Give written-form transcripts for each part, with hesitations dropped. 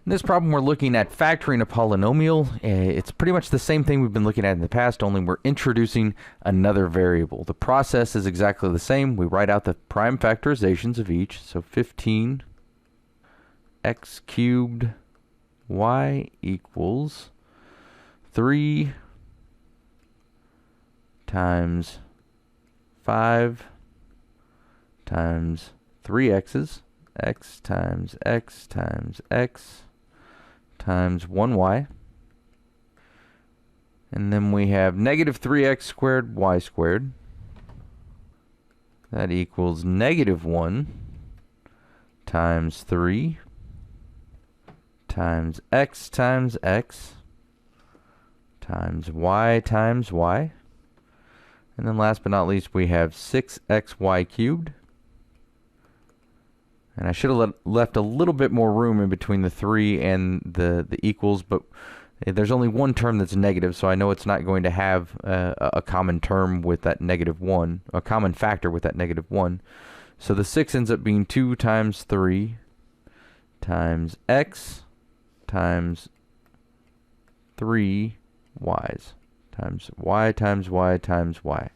In this problem, we're looking at factoring a polynomial. It's pretty much the same thing we've been looking at in the past, only we're introducing another variable. The process is exactly the same. We write out the prime factorizations of each. So 15 x cubed y equals 3 times 5 times 3x's, x times x times x times 1y. And then we have negative 3x squared y squared. That equals negative 1 times 3 times x times y. And then last but not least, we have 6xy cubed. And I should have left a little bit more room in between the 3 and the equals, but there's only one term that's negative, so I know it's not going to have a common term with that negative 1, a common factor with that negative 1. So the 6 ends up being 2 times 3 times x times 3 y's times y times y times y.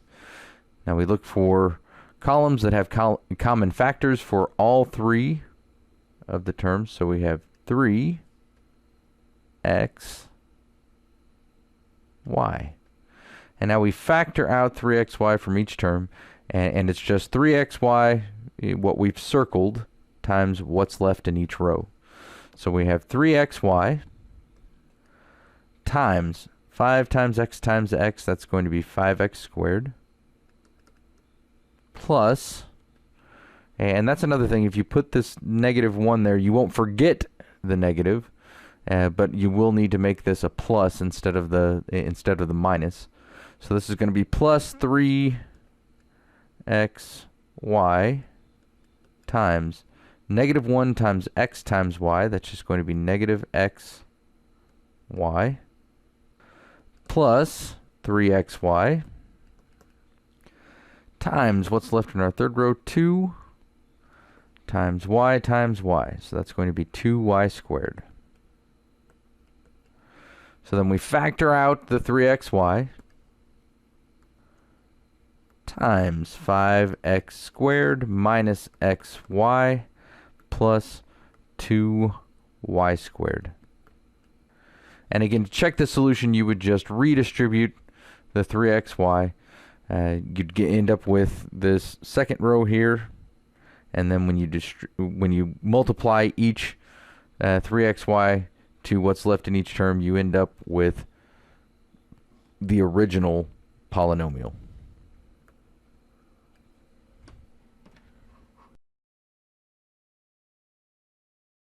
Now we look for columns that have common factors for all three of the terms. So we have 3x y. And now we factor out 3xy from each term, and it's just 3xy, what we've circled, times what's left in each row. So we have 3xy times 5 times x, that's going to be 5x squared, plus, and that's another thing, if you put this negative 1 there, you won't forget the negative, but you will need to make this a plus instead of the minus. So this is going to be plus 3xy times negative 1 times x times y, that's just going to be negative xy, plus 3xy times what's left in our third row, 2 times y. So that's going to be 2y squared. So then we factor out the 3xy times 5x squared minus xy plus 2y squared. And again, to check the solution, you would just redistribute the 3xy. You'd end up with this second row here, and then when you multiply each 3xy to what's left in each term, you end up with the original polynomial.